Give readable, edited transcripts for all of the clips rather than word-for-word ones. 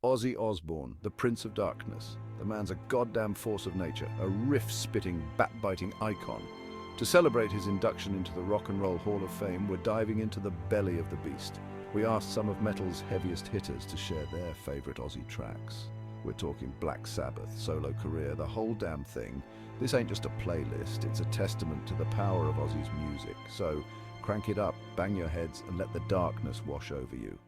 Ozzy Osbourne, the Prince of Darkness. The man's a goddamn force of nature, a riff-spitting, bat-biting icon. To celebrate his induction into the Rock and Roll Hall of Fame, we're diving into the belly of the beast. We asked some of metal's heaviest hitters to share their favorite Ozzy tracks. We're talking Black Sabbath, solo career, the whole damn thing. This ain't just a playlist, it's a testament to the power of Ozzy's music. So, crank it up, bang your heads, and let the darkness wash over you.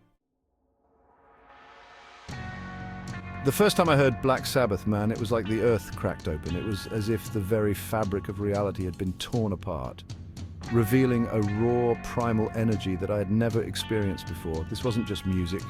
The first time I heard Black Sabbath, man, it was like the earth cracked open. It was as if the very fabric of reality had been torn apart, revealing a raw, primal energy that I had never experienced before. This wasn't just music.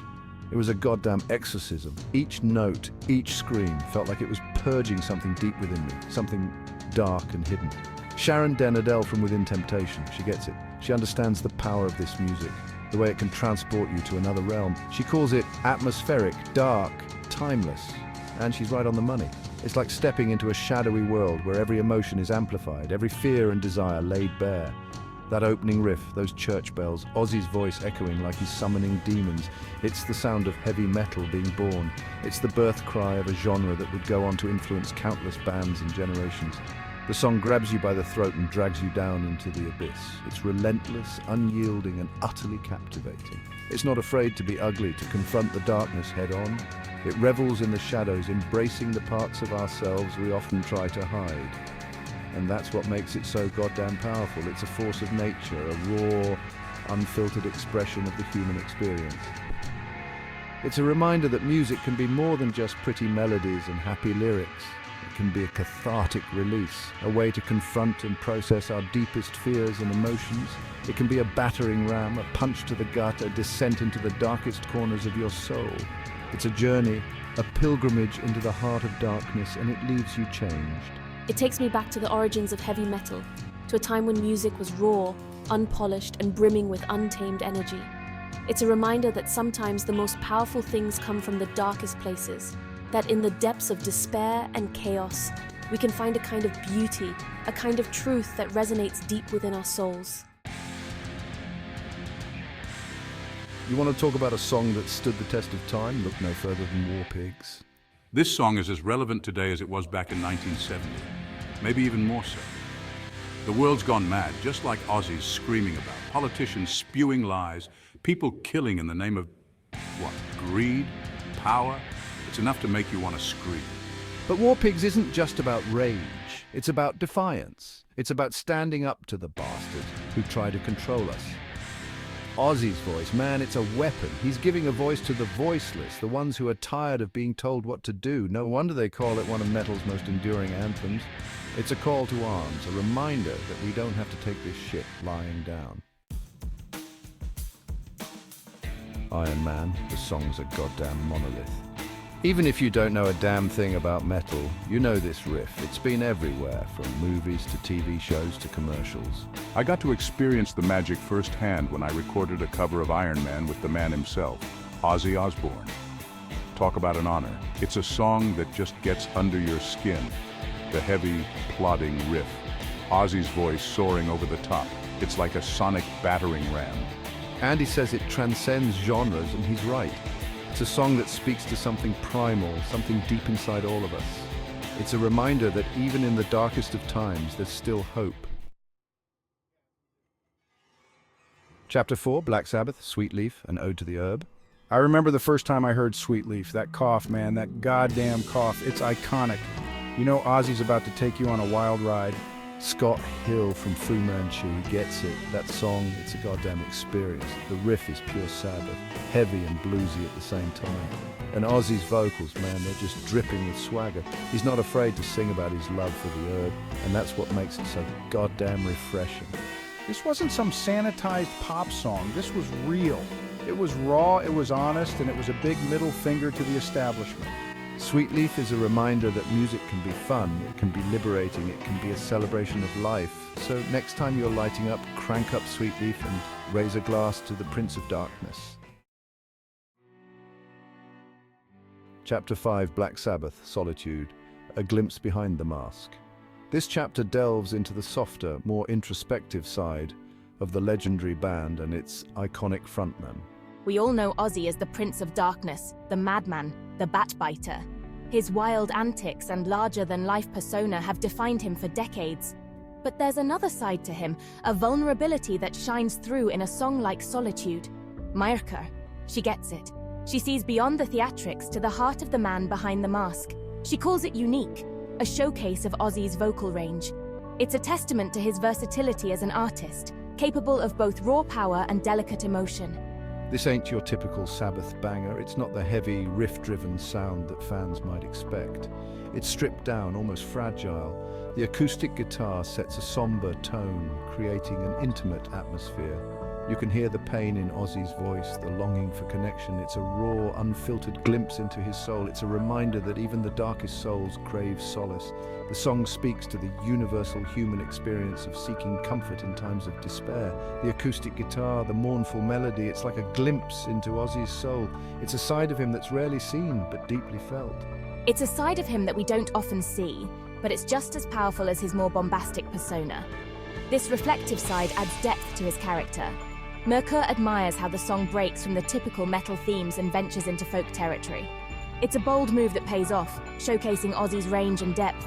It was a goddamn exorcism. Each note, each scream felt like it was purging something deep within me, something dark and hidden. Sharon Den Adele from Within Temptation, she gets it. She understands the power of this music, the way it can transport you to another realm. She calls it atmospheric, dark, timeless, and she's right on the money. It's like stepping into a shadowy world where every emotion is amplified, every fear and desire laid bare. That opening riff, those church bells, Ozzy's voice echoing like he's summoning demons. It's the sound of heavy metal being born. It's the birth cry of a genre that would go on to influence countless bands and generations. The song grabs you by the throat and drags you down into the abyss. It's relentless, unyielding, and utterly captivating. It's not afraid to be ugly, to confront the darkness head on. It revels in the shadows, embracing the parts of ourselves we often try to hide. And that's what makes it so goddamn powerful. It's a force of nature, a raw, unfiltered expression of the human experience. It's a reminder that music can be more than just pretty melodies and happy lyrics. It can be a cathartic release, a way to confront and process our deepest fears and emotions. It can be a battering ram, a punch to the gut, a descent into the darkest corners of your soul. It's a journey, a pilgrimage into the heart of darkness, and it leaves you changed. It takes me back to the origins of heavy metal, to a time when music was raw, unpolished, and brimming with untamed energy. It's a reminder that sometimes the most powerful things come from the darkest places, that in the depths of despair and chaos, we can find a kind of beauty, a kind of truth that resonates deep within our souls. You want to talk about a song that stood the test of time? Look no further than War Pigs. This song is as relevant today as it was back in 1970, maybe even more so. The world's gone mad, just like Ozzy's screaming about, politicians spewing lies, people killing in the name of, what, greed, power? It's enough to make you want to scream. But War Pigs isn't just about rage, it's about defiance. It's about standing up to the bastards who try to control us. Ozzy's voice, man, it's a weapon. He's giving a voice to the voiceless, the ones who are tired of being told what to do. No wonder they call it one of metal's most enduring anthems. It's a call to arms, a reminder that we don't have to take this shit lying down. Iron Man, the song's a goddamn monolith. Even if you don't know a damn thing about metal, you know this riff. It's been everywhere, from movies to TV shows to commercials. I got to experience the magic firsthand when I recorded a cover of Iron Man with the man himself, Ozzy Osbourne. Talk about an honor. It's a song that just gets under your skin. The heavy, plodding riff. Ozzy's voice soaring over the top. It's like a sonic battering ram. Andy says it transcends genres, and he's right. It's a song that speaks to something primal, something deep inside all of us. It's a reminder that even in the darkest of times, there's still hope. Chapter 4, Black Sabbath, Sweet Leaf, An Ode to the Herb. I remember the first time I heard Sweet Leaf. That cough, man, that goddamn cough. It's iconic. You know Ozzy's about to take you on a wild ride. Scott Hill from Fu Manchu gets it. That song, it's a goddamn experience. The riff is pure Sabbath, heavy and bluesy at the same time. And Ozzy's vocals, man, they're just dripping with swagger. He's not afraid to sing about his love for the herb, and that's what makes it so goddamn refreshing. This wasn't some sanitized pop song. This was real. It was raw, it was honest, and it was a big middle finger to the establishment. Sweet Leaf is a reminder that music can be fun, it can be liberating, it can be a celebration of life. So next time you're lighting up, crank up Sweet Leaf and raise a glass to the Prince of Darkness. Chapter 5, Black Sabbath, Solitude, A Glimpse Behind the Mask. This chapter delves into the softer, more introspective side of the legendary band and its iconic frontman. We all know Ozzy as the Prince of Darkness, the Madman, the Bat-biter. His wild antics and larger-than-life persona have defined him for decades. But there's another side to him, a vulnerability that shines through in a song like Solitude. Myrka, she gets it. She sees beyond the theatrics to the heart of the man behind the mask. She calls it unique, a showcase of Ozzy's vocal range. It's a testament to his versatility as an artist, capable of both raw power and delicate emotion. This ain't your typical Sabbath banger. It's not the heavy, riff-driven sound that fans might expect. It's stripped down, almost fragile. The acoustic guitar sets a somber tone, creating an intimate atmosphere. You can hear the pain in Ozzy's voice, the longing for connection. It's a raw, unfiltered glimpse into his soul. It's a reminder that even the darkest souls crave solace. The song speaks to the universal human experience of seeking comfort in times of despair. The acoustic guitar, the mournful melody, it's like a glimpse into Ozzy's soul. It's a side of him that's rarely seen, but deeply felt. It's a side of him that we don't often see, but it's just as powerful as his more bombastic persona. This reflective side adds depth to his character. Myrka admires how the song breaks from the typical metal themes and ventures into folk territory. It's a bold move that pays off, showcasing Ozzy's range and depth.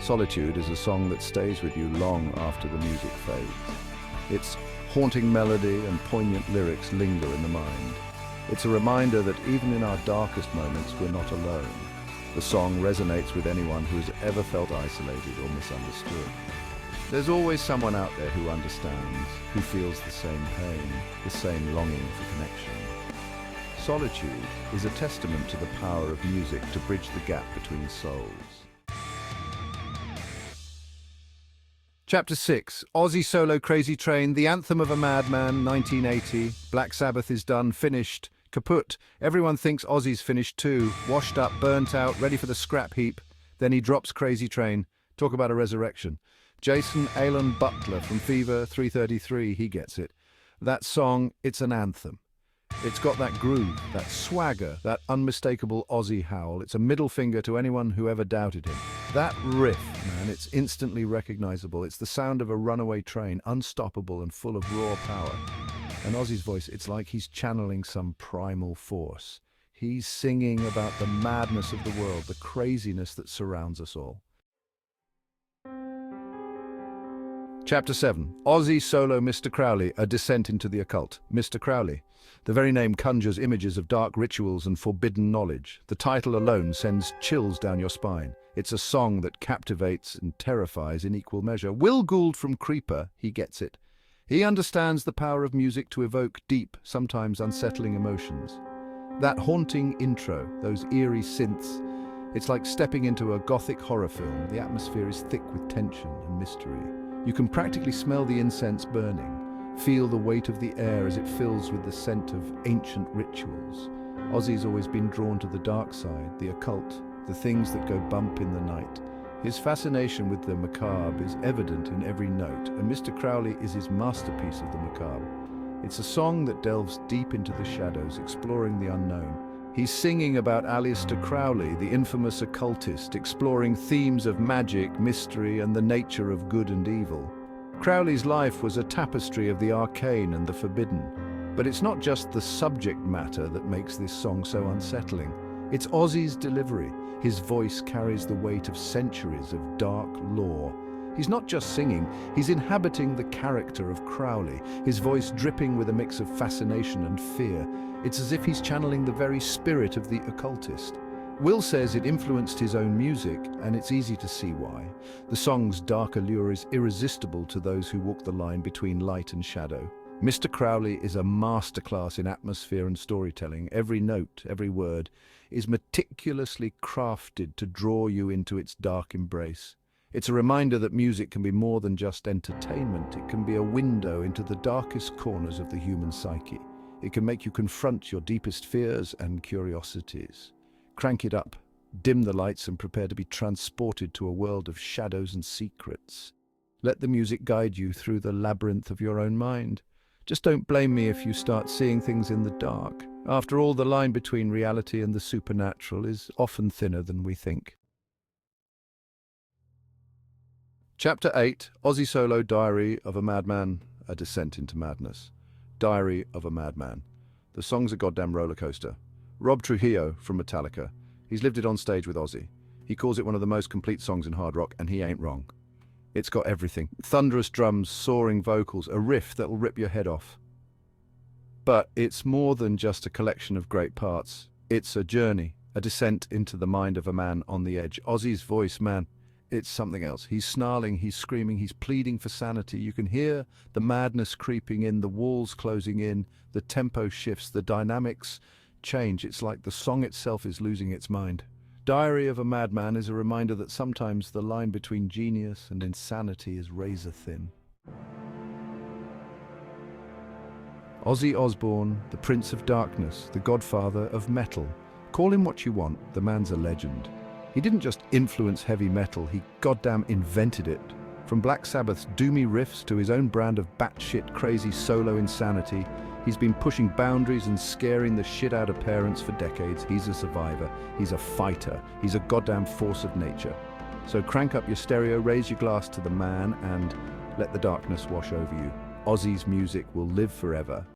Solitude is a song that stays with you long after the music fades. Its haunting melody and poignant lyrics linger in the mind. It's a reminder that even in our darkest moments, we're not alone. The song resonates with anyone who has ever felt isolated or misunderstood. There's always someone out there who understands, who feels the same pain, the same longing for connection. Solitude is a testament to the power of music to bridge the gap between souls. Chapter 6, Ozzy Solo Crazy Train, the anthem of a madman, 1980. Black Sabbath is done, finished, kaput. Everyone thinks Ozzy's finished too, washed up, burnt out, ready for the scrap heap. Then he drops Crazy Train. Talk about a resurrection. Jason Alan Butler from Fever 333, he gets it. That song, it's an anthem. It's got that groove, that swagger, that unmistakable Ozzy howl. It's a middle finger to anyone who ever doubted him. That riff, man, it's instantly recognizable. It's the sound of a runaway train, unstoppable and full of raw power. And Ozzy's voice, it's like he's channeling some primal force. He's singing about the madness of the world, the craziness that surrounds us all. Chapter 7, Ozzy Solo Mr. Crowley, a descent into the occult. Mr. Crowley. The very name conjures images of dark rituals and forbidden knowledge. The title alone sends chills down your spine. It's a song that captivates and terrifies in equal measure. Will Gould from Creeper, he gets it. He understands the power of music to evoke deep, sometimes unsettling emotions. That haunting intro, those eerie synths, it's like stepping into a gothic horror film. The atmosphere is thick with tension and mystery. You can practically smell the incense burning, feel the weight of the air as it fills with the scent of ancient rituals. Ozzy's always been drawn to the dark side, the occult, the things that go bump in the night. His fascination with the macabre is evident in every note, and Mr. Crowley is his masterpiece of the macabre. It's a song that delves deep into the shadows, exploring the unknown. He's singing about Aleister Crowley, the infamous occultist, exploring themes of magic, mystery, and the nature of good and evil. Crowley's life was a tapestry of the arcane and the forbidden. But it's not just the subject matter that makes this song so unsettling. It's Ozzy's delivery. His voice carries the weight of centuries of dark lore. He's not just singing, he's inhabiting the character of Crowley, his voice dripping with a mix of fascination and fear. It's as if he's channeling the very spirit of the occultist. Will says it influenced his own music, and it's easy to see why. The song's dark allure is irresistible to those who walk the line between light and shadow. Mr. Crowley is a masterclass in atmosphere and storytelling. Every note, every word, is meticulously crafted to draw you into its dark embrace. It's a reminder that music can be more than just entertainment. It can be a window into the darkest corners of the human psyche. It can make you confront your deepest fears and curiosities. Crank it up, dim the lights, and prepare to be transported to a world of shadows and secrets. Let the music guide you through the labyrinth of your own mind. Just don't blame me if you start seeing things in the dark. After all, the line between reality and the supernatural is often thinner than we think. Chapter 8, Ozzy Solo Diary of a Madman, a Descent into Madness. Diary of a Madman. The song's a goddamn roller coaster. Rob Trujillo from Metallica, he's lived it on stage with Ozzy. He calls it one of the most complete songs in hard rock, and he ain't wrong. It's got everything. Thunderous drums, soaring vocals, a riff that'll rip your head off. But it's more than just a collection of great parts. It's a journey, a descent into the mind of a man on the edge. Ozzy's voice, man, it's something else. He's snarling, he's screaming, he's pleading for sanity. You can hear the madness creeping in, the walls closing in, the tempo shifts, the dynamics change. It's like the song itself is losing its mind. Diary of a Madman is a reminder that sometimes the line between genius and insanity is razor thin. Ozzy Osbourne, the Prince of Darkness, the godfather of metal. Call him what you want, the man's a legend. He didn't just influence heavy metal, he goddamn invented it. From Black Sabbath's doomy riffs to his own brand of batshit crazy solo insanity, he's been pushing boundaries and scaring the shit out of parents for decades. He's a survivor, he's a fighter, he's a goddamn force of nature. So crank up your stereo, raise your glass to the man, and let the darkness wash over you. Ozzy's music will live forever,